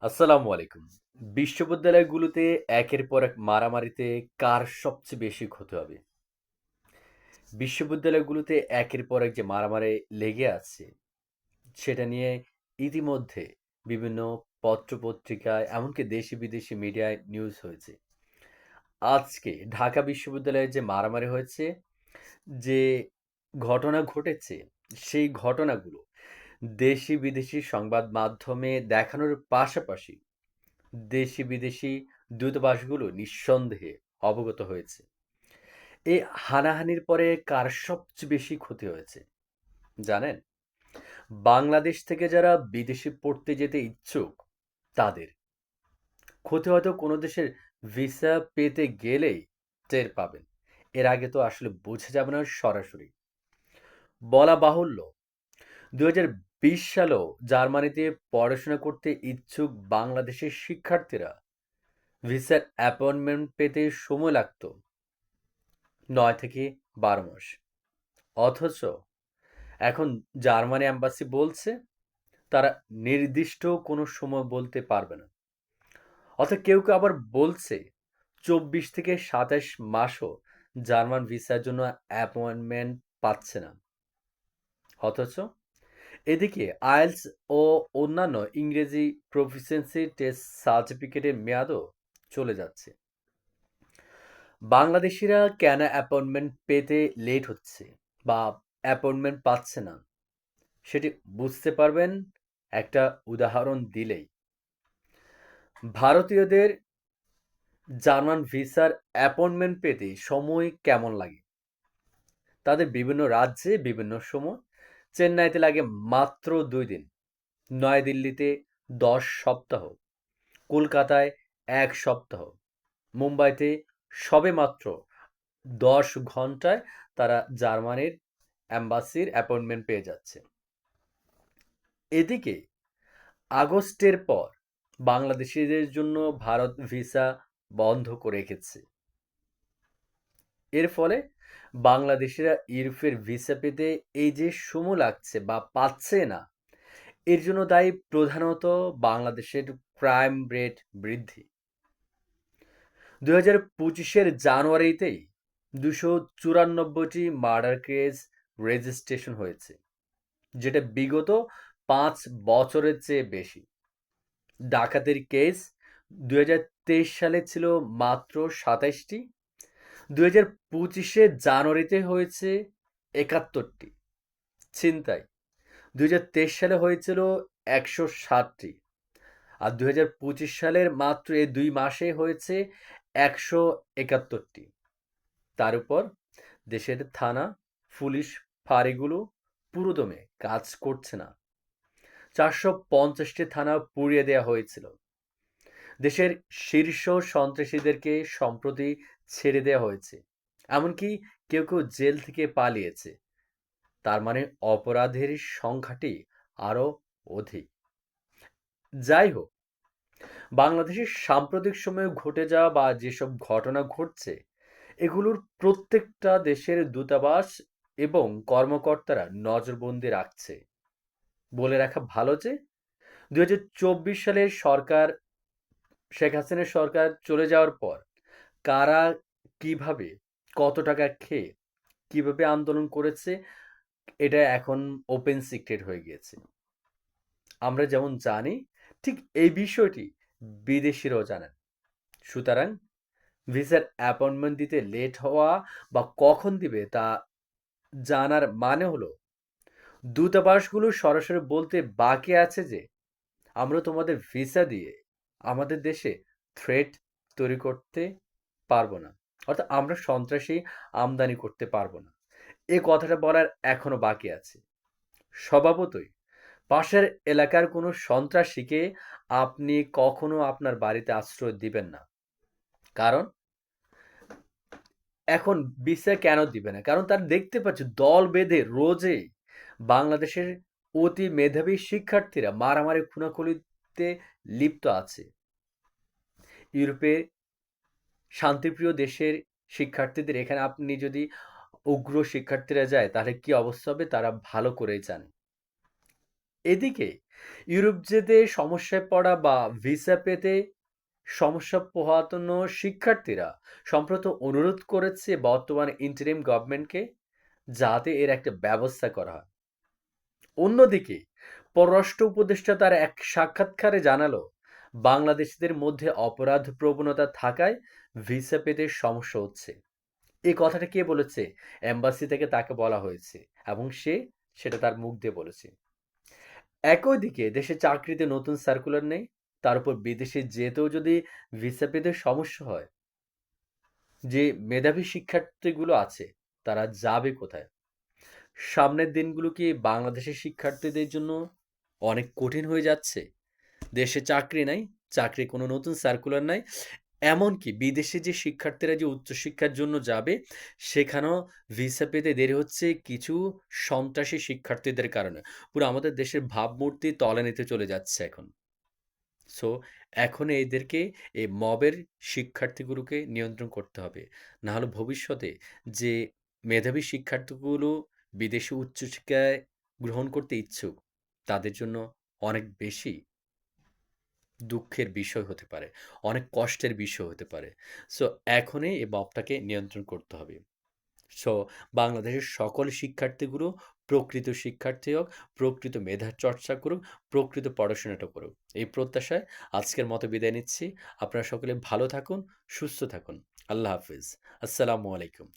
আসসালামু আলাইকুম। বিশ্ববিদ্যালয়গুলোতে একের পর এক মারামারিতে কার সবচেয়ে বেশি ক্ষতি হবে? বিশ্ববিদ্যালয়গুলোতে একের পর এক যে মারামারি লেগে আছে, সেটা নিয়ে ইতিমধ্যে বিভিন্ন পত্র-পত্রিকায় এমনকি দেশি-বিদেশি মিডিয়ায় নিউজ হয়েছে। আজকে ঢাকা বিশ্ববিদ্যালয়ে যে মারামারি হয়েছে, যে ঘটনা ঘটেছে, সেই ঘটনাগুলো দেশি-বিদেশি সংবাদ মাধ্যমে দেখানোর পাশাপাশি দেশি-বিদেশি দূতাবাসগুলো নিঃসন্দেহে অবগত হয়েছে। এই হানাহানির পরে কার সবচেয়ে বেশি ক্ষতি হয়েছে জানেন? বাংলাদেশ থেকে যারা বিদেশে পড়তে যেতে ইচ্ছুক তাদের। ক্ষতি হয়তো কোনো দেশের ভিসা পেতে গেলেই টের পাবেন। এর আগে তো আসলে বোঝা যাবে না সরাসরি। বলা বাহুল্য ২০২০ সালেও জার্মানিতে পড়াশোনা করতে ইচ্ছুক বাংলাদেশের শিক্ষার্থীরা ভিসার অ্যাপয়েন্টমেন্ট পেতে সময় লাগত ৯ থেকে ১২ মাস। অথচ এখন জার্মানি এম্বাসি বলছে তারা নির্দিষ্ট কোনো সময় বলতে পারবে না। অর্থাৎ কেউ আবার বলছে ২৪ থেকে ২৭ মাসও জার্মান ভিসার জন্য অ্যাপয়েন্টমেন্ট পাচ্ছে না। অথচ এদিকে আইএলটিএস ও অন্যান্য ইংরেজি প্রফিসিয়েন্সি টেস্ট সার্টিফিকেটের মেয়াদও চলে যাচ্ছে। বাংলাদেশিরা কেন অ্যাপয়েন্টমেন্ট পেতে লেট হচ্ছে বা অ্যাপয়েন্টমেন্ট পাচ্ছে না সেটি বুঝতে পারবেন একটা উদাহরণ দিলেই। ভারতীয়দের জার্মান ভিসার অ্যাপয়েন্টমেন্ট পেতে সময় কেমন লাগে? তাদের বিভিন্ন রাজ্যে বিভিন্ন সময়। চেন্নাইতে লাগে মাত্র ২ দিন, নয়াদিল্লিতে ১০ সপ্তাহ, কলকাতায় ১ সপ্তাহ, মুম্বাইতে সবেমাত্র ১০ ঘন্টায় তারা জার্মানির অ্যাম্বাসির অ্যাপয়েন্টমেন্ট পেয়ে যাচ্ছে। এদিকে আগস্টের পর বাংলাদেশিদের জন্য ভারত ভিসা বন্ধ করে রেখেছে। এর ফলে বাংলাদেশিরা ইউরোপের ভিসা পেতে এই যে সময় লাগছে বা পাচ্ছে না, এর জন্য দায়ী প্রধানত বাংলাদেশের ক্রাইম রেট বৃদ্ধি। ২০২৫-এর জানুয়ারিতেই ২৯৪টি মার্ডার কেস রেজিস্ট্রেশন হয়েছে, যেটা বিগত ৫ বছরের চেয়ে বেশি। ডাকাতির কেস ২০২৩ সালে ছিল মাত্র ২৭টি, ২০২৫-এ জানুয়ারিতে হয়েছে ৭১টি। ছিনতাই ২০২৩ সালে হয়েছিল ১৬০টি, আর ২০২৫ সালের মাত্র এই ২ মাসে হয়েছে ১৭১টি। তার উপর দেশের থানা, পুলিশ ফাঁড়িগুলো পুরোদমে কাজ করছে না। ৪৫০টি থানা পুড়িয়ে দেওয়া হয়েছিল। দেশের শীর্ষ সন্ত্রাসীদেরকে সম্প্রতি ছেড়ে দেওয়া হয়েছে। এমনকি কেউ জেল থেকে পালিয়েছে। তার মানে অপরাধের সংখ্যাটি আরো অধিক। যাই হোক, বাংলাদেশের সাম্প্রতিক সময়ে ঘটে যাওয়া বা যেসব ঘটনা ঘটছে, এগুলোর প্রত্যেকটা দেশের দূতাবাস এবং কর্মকর্তারা নজরবন্দি রাখছে। বলে রাখা ভালো যে ২০২৪ সালের সরকার, শেখ হাসিনার সরকার চলে যাওয়ার পর কারা কিভাবে, কত টাকা খেয়ে কিভাবে আন্দোলন করেছে, এটা এখন ওপেন সিক্রেট হয়ে গিয়েছে। আমরা যেমন জানি, ঠিক এই বিষয়টি বিদেশিরাও জানেন। সুতরাং ভিসার অ্যাপয়েন্টমেন্ট দিতে লেট হওয়া বা কখন দিবে তা জানার মানে হলো দূতাবাসগুলো সরাসরি বলতে বাকি আছে যে আমরা তোমাদের ভিসা দিয়ে আমাদের দেশে থ্রেট তৈরি করতে পারবো না, অর্থাৎ আমরা সন্ত্রাসী আমদানি করতে পারবো না। এ কথাটা বলার এখনো বাকি আছে। স্বভাবতই পাশের এলাকার কোনো সন্ত্রাসীকে আপনি কখনো আপনার বাড়িতে আশ্রয় দিবেন না। কারণ এখন ভিসা কেন দিবে না? কারণ তারা দেখতে পাচ্ছে দল বেঁধে রোজই বাংলাদেশের অতি মেধাবী শিক্ষার্থীরা মারামারি খুনাখুনিতে লিপ্ত আছে। ইউরোপে শান্তিপ্রিয় দেশের শিক্ষার্থীদের এখানে আপনি যদি উগ্র শিক্ষার্থীরা যায় তাহলে কি অবস্থা হবে তারা ভালো করেই জানে। এদিকে ইউরোপ যেতে সমস্যায় পড়া বা ভিসা পেতে সমস্যা পোহানো শিক্ষার্থীরা সম্প্রতি অনুরোধ করেছে বর্তমান ইন্টারিম গভর্নমেন্টকে যাতে এর একটা ব্যবস্থা করা হয়। অন্যদিকে পররাষ্ট্র উপদেষ্টা তার এক সাক্ষাৎকারে জানালো, বাংলাদেশিদের মধ্যে অপরাধ প্রবণতা থাকায় ভিসা পেতে সমস্যা হচ্ছে। এই কথাটা কে বলেছে? এম্বাসি থেকে তাকে বলা হয়েছে এবং সে সেটা তার মুখ দিয়ে বলেছে। একই দিকে দেশে চাকরিতে নতুন সার্কুলার নেই, তার উপর বিদেশে যেতেও যদি ভিসা পেতে সমস্যা হয়, যে মেধাবী শিক্ষার্থীগুলো আছে তারা যাবে কোথায়? সামনের দিনগুলো কি বাংলাদেশের শিক্ষার্থীদের জন্য অনেক কঠিন হয়ে যাচ্ছে? দেশে চাকরি নাই, চাকরির কোনো নতুন সার্কুলার নাই। এমনকি বিদেশে যে শিক্ষার্থীরা যে উচ্চশিক্ষার জন্য যাবে, সেখানেও ভিসা পেতে দেরি হচ্ছে কিছু সন্ত্রাসী শিক্ষার্থীদের কারণে। পুরো আমাদের দেশের ভাবমূর্তি তলানিতে চলে যাচ্ছে এখন। সো এখন এদেরকে এই মবের শিক্ষার্থীগুলোকে নিয়ন্ত্রণ করতে হবে। না হলে ভবিষ্যতে যে মেধাবী শিক্ষার্থীগুলো বিদেশে উচ্চশিক্ষায় গ্রহণ করতে ইচ্ছুক, তাদের জন্য অনেক বেশি দুঃখের বিষয় হতে পারে, অনেক কষ্টের বিষয় হতে পারে। সো এখনই এই মবটাকে নিয়ন্ত্রণ করতে হবে। সো বাংলাদেশের সকল শিক্ষার্থীগুলো প্রকৃত শিক্ষার্থী হোক, প্রকৃত মেধার চর্চা করুক, প্রকৃত পড়াশোনাটা করুক। এই প্রত্যাশায় আজকের মতো বিদায় নিচ্ছি। আপনারা সকলে ভালো থাকুন, সুস্থ থাকুন। আল্লাহ হাফিজ। আসসালামু আলাইকুম।